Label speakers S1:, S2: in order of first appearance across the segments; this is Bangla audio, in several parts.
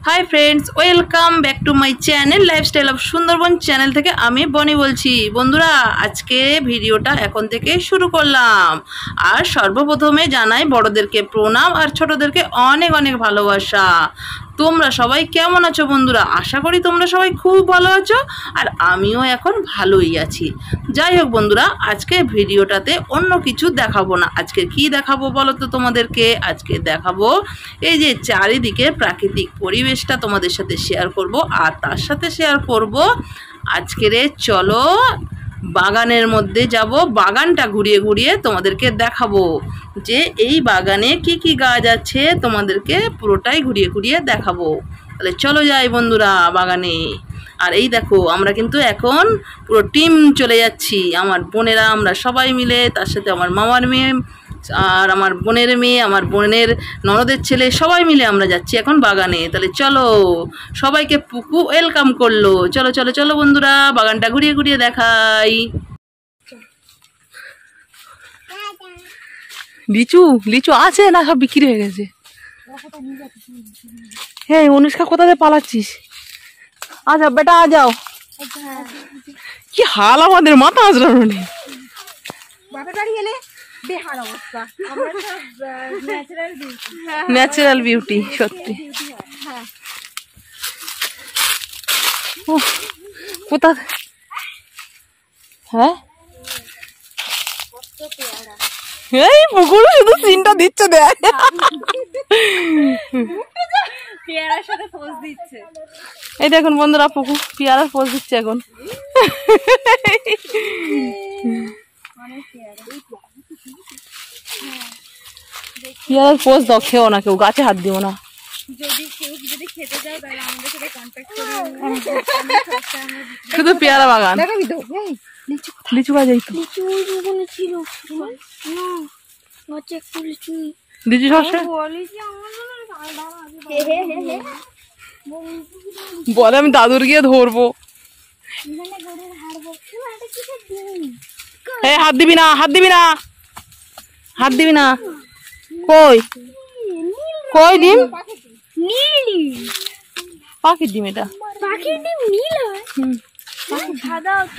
S1: Hi friends, welcome back to my channel lifestyle of Sundarban channel থেকে আমি বনি বলছি। বন্ধুরা, আজকে ভিডিওটা এখন থেকে শুরু করলাম। আর সর্বপ্রথমে জানাই বড়দেরকে প্রণাম আর ছোটদেরকে অনেক অনেক ভালোবাসা। তোমরা সবাই কেমন আছো বন্ধুরা? আশা করি তোমরা সবাই খুব ভালো আছো, আর আমিও এখন ভালোই আছি। যাই হোক বন্ধুরা, আজকে ভিডিওটাতে অন্য কিছু দেখাবো না। আজকে কি দেখাবো বলো তো তোমাদেরকে? আজকে দেখাবো এই যে চারিদিকে প্রাকৃতিক পরিবেশটা তোমাদের সাথে শেয়ার করব, আর তার সাথে শেয়ার করব আজকের চলো বাগানের মধ্যে যাব। বাগানটা ঘুরিয়ে ঘুরিয়ে তোমাদেরকে দেখাবো যে এই বাগানে কি কি গাছ আছে, তোমাদেরকে পুরোটাই ঘুরিয়ে ঘুরিয়ে দেখাবো। তাহলে চলো যাই বন্ধুরা বাগানে। আর এই দেখো, আমরা কিন্তু এখন পুরো টিম চলে যাচ্ছি, আমার বোনেরা, আমরা সবাই মিলে, তার সাথে আমার মামার মেয়ে আর আমার বোনের মেয়ে, আমার বোনের ননদের ছেলে, সবাই মিলে আমরা যাচ্ছি এখন বাগানে। তাহলে চলো, সবাইকে পুকু ওয়েলকাম করলো। চলো চলো চলো বন্ধুরা, বাগানটা ঘুরিয়ে ঘুরিয়ে দেখাই। লিচু লিচু আছে না? সব বিক্রি হয়ে গেছে। হ্যাঁ, অনুষ্কা কোথাতে পালাচ্ছিস? আচ্ছা বেটা, আ যাও। কি হাল আমাদের, মাথা আজরানো নেই। ন্যাচারাল বিউটি সত্যি। কোথা? হ্যাঁ, এই পুকুর শুধু সিনটা দিচ্ছে, দেখ পেয়ারার সাথে পোজ দিচ্ছে। এই দেখুন বন্ধুরা, পুকুর পেয়ারার পোজ দিচ্ছে এখন। পেয়ারার পোজ দাও, খেও না কেউ, গাছে হাত দিও না। শুধু পেয়ারা বাগান, লিচু গাছ। এই তো লিচু শস্য বলে, আমি দাদুর গিয়ে ধরবো। এই হাত দিবি না, হাত দিবি না, হাত দিবি না। কই কই ডিম? পাখির ডিম, এটা পাখির ডিম নীল হয়।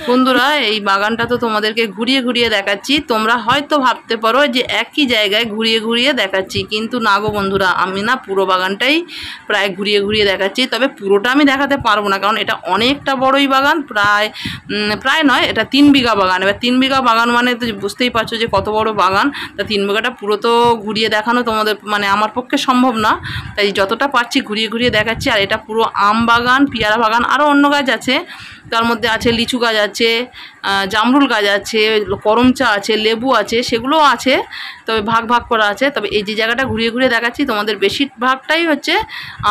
S1: বন্ধুরা, এই বাগানটা তো তোমাদেরকে ঘুরিয়ে ঘুরিয়ে দেখাচ্ছি। তোমরা হয়তো ভাবতে পারো যে একই জায়গায় ঘুরিয়ে ঘুরিয়ে দেখাচ্ছি, কিন্তু না গো বন্ধুরা, আমি না পুরো বাগানটাই প্রায় ঘুরিয়ে ঘুরিয়ে দেখাচ্ছি। তবে পুরোটা আমি দেখাতে পারবো না, কারণ এটা অনেকটা বড়ই বাগান। প্রায় নয়, এটা 3 বিঘা বাগান। এবার 3 বিঘা বাগান মানে তো বুঝতেই পারছো যে কত বড় বাগান। তা 3 বিঘাটা পুরো তো ঘুরিয়ে দেখানো তোমাদের মানে আমার পক্ষে সম্ভব না, তাই যতটা পারছি ঘুরিয়ে ঘুরিয়ে দেখাচ্ছি। আর এটা পুরো আম বাগান, পেয়ারা বাগান, আরও অন্য গাছ আছে। তার মধ্যে আছে লিচু গাছ আছে, জামরুল গাছ আছে, করমচা আছে, লেবু আছে, সেগুলোও আছে, তবে ভাগ ভাগ করা আছে। তবে এই যে জায়গাটা ঘুরিয়ে ঘুরিয়ে দেখাচ্ছি তোমাদের, বেশিরভাগটাই হচ্ছে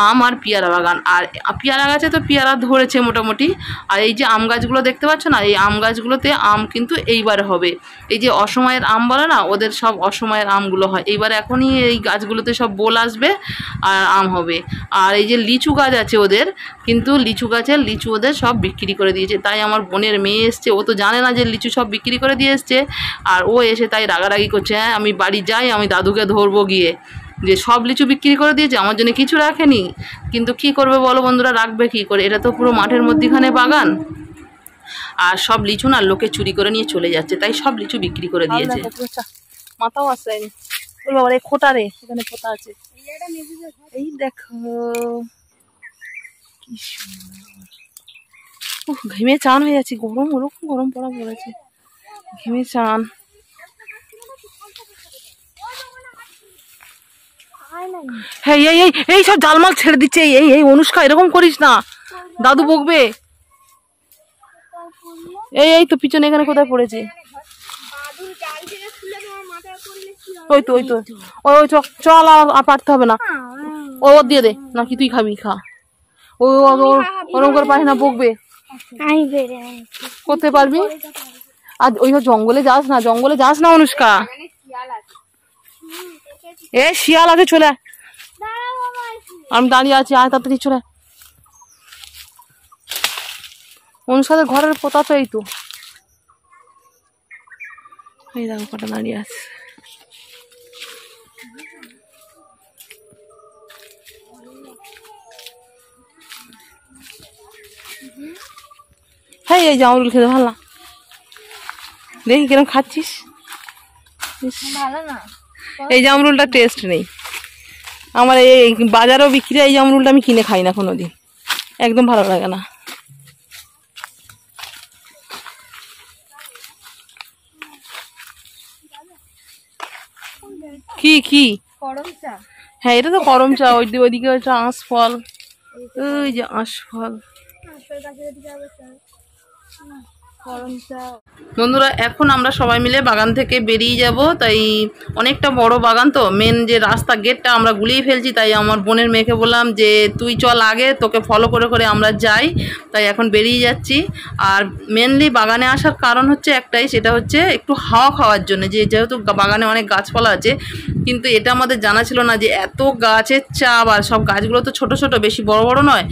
S1: আম আর পেয়ারা বাগান। আর পেয়ারা গাছে তো পেয়ারা ধরেছে মোটামুটি। আর এই যে আম গাছগুলো দেখতে পাচ্ছ না, এই আম গাছগুলোতে আম কিন্তু এইবারে হবে। এই যে অসময়ের আম বলে না, ওদের সব অসময়ের আমগুলো হয় এইবার। এখনই এই গাছগুলোতে সব বোল আসবে আর আম হবে। আর এই যে লিচু গাছ আছে ওদের, কিন্তু লিচু গাছের লিচু ওদের সব বিক্রি করে দিয়েছে। তাই আমার বোনের মেয়ে এসছে, ও তো জানে না যে লিচু সব বিক্রি করে দিয়ে এসছে। আর ও এসে তাই রাগারাগি করছে, হ্যাঁ আমি বাড়ি যাই, আমি দাদুকে ধরবো গিয়ে, যে সব লিচু বিক্রি করে দিয়েছে, আমার জন্য কিছু রাখেনি। কিন্তু কি করবে বলো বন্ধুরা, রাখবে কি করে? এটা তো পুরো মাঠের মধ্যিখানে বাগান, আর সব লিচু না লোকে চুরি করে নিয়ে চলে যাচ্ছে, তাই সব লিচু বিক্রি করে দিয়েছে। মাথাও আসছে বাবা, খোটা রে, এখানে খোটা আছে। এই দেখো কি সুন্দর, ঘেমে চান হয়ে যাচ্ছে। গরম, ওরকম গরম পড়া পড়েছে, ঘেমে চান। হ্যাঁ, এই এই এই সব জালমাল ছেড়ে দিচ্ছে। এই এই অনুষ্কা, এরকম করিস না, দাদু বকবে। এই এই তো পিছনে এখানে কোথায় পড়েছে? ওই তো ওই তো ওই চল, আর পারতে হবে না। ও দিয়ে দে, নাকি তুই খাবি? খা। ও ওরকম করে পারিস না, বকবে। করতে পারবি? আর ওই জঙ্গলে যাস না, জঙ্গলে যাস না অনুষ্কা। এ শিয়াল আছে, চলে আমি দাঁড়িয়ে আছি, আয় তাড়াতাড়ি চলে। অনুষ্কাদের ঘরের পোতা তো এই তো, এই দেখো কটা দাঁড়িয়ে আছে। হ্যাঁ এই জামরুল খেতে ভালো না, দেখি কিরম খাচ্ছিস। এই জামরুলটা টেস্ট নেই আমার, এই বাজারেও বিক্রি এই জামরুলটা আমি কিনে খাই না কোনোদিন, একদম ভালো লাগে না। কি কি হ্যাঁ এটা তো করম চা, ওইদিকে হচ্ছে আঁশফল, ওই যে আঁশফল। বন্ধুরা এখন আমরা সবাই মিলে বাগান থেকে বেরিয়ে যাব, তাই অনেকটা বড় বাগান তো, মেন যে রাস্তা গেটটা আমরা গুলিয়ে ফেলছি, তাই আমার বোনের মেয়েকে বললাম যে তুই চল আগে, তোকে ফলো করে করে আমরা যাই, তাই এখন বেরিয়ে যাচ্ছি। আর মেনলি বাগানে আসার কারণ হচ্ছে একটাই, সেটা হচ্ছে একটু হাওয়া খাওয়ার জন্য, যে যেহেতু বাগানে অনেক গাছপালা আছে, কিন্তু এটা আমাদের জানা ছিল না যে এত গাছের চাপ, আর সব গাছগুলো তো ছোট ছোট, বেশি বড় বড় নয়,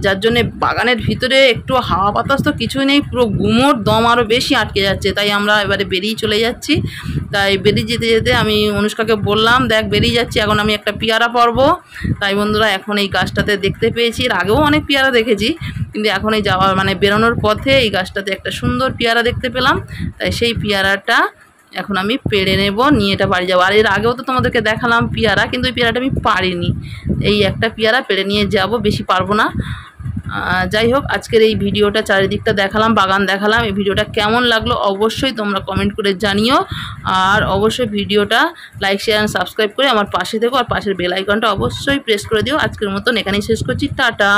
S1: যার জন্যে বাগানের ভিতরে একটু হাওয়া বাতাস তো কিছুই নেই, পুরো গুমোট দম আরও বেশি আটকে যাচ্ছে। তাই আমরা এবারে বেরিয়ে চলে যাচ্ছি। তাই বেরিয়ে যেতে যেতে আমি অনুষ্কাকে বললাম, দেখ বেরিয়ে যাচ্ছি, এখন আমি একটা পেয়ারা পারবো। তাই বন্ধুরা এখন এই গাছটাতে দেখতে পেয়েছি, এর আগেও অনেক পেয়ারা দেখেছি, কিন্তু এখন এই যাওয়ার মানে বেরোনোর পথে এই গাছটাতে একটা সুন্দর পেয়ারা দেখতে পেলাম, তাই সেই পেয়ারাটা এখন আমি পেড়ে নেব, নিয়ে এটা বাড়ি যাবো। আর এর আগেও তো তোমাদেরকে দেখালাম পেয়ারা, কিন্তু ওই পেয়ারাটা আমি পারিনি, এই একটা পেয়ারা পেড়ে নিয়ে যাব, বেশি পারবো না। যাই হোক, আজকের এই ভিডিওটা চারিদিকটা দেখালাম, বাগান দেখালাম, এই ভিডিওটা কেমন লাগলো অবশ্যই তোমরা কমেন্ট করে জানিও। আর অবশ্যই ভিডিওটা লাইক শেয়ার অ্যান্ড সাবস্ক্রাইব করে আমার পাশে থেকো, আর পাশের বেল আইকনটা অবশ্যই প্রেস করে দিও। আজকের মতন এখানেই শেষ করছি, টাটা।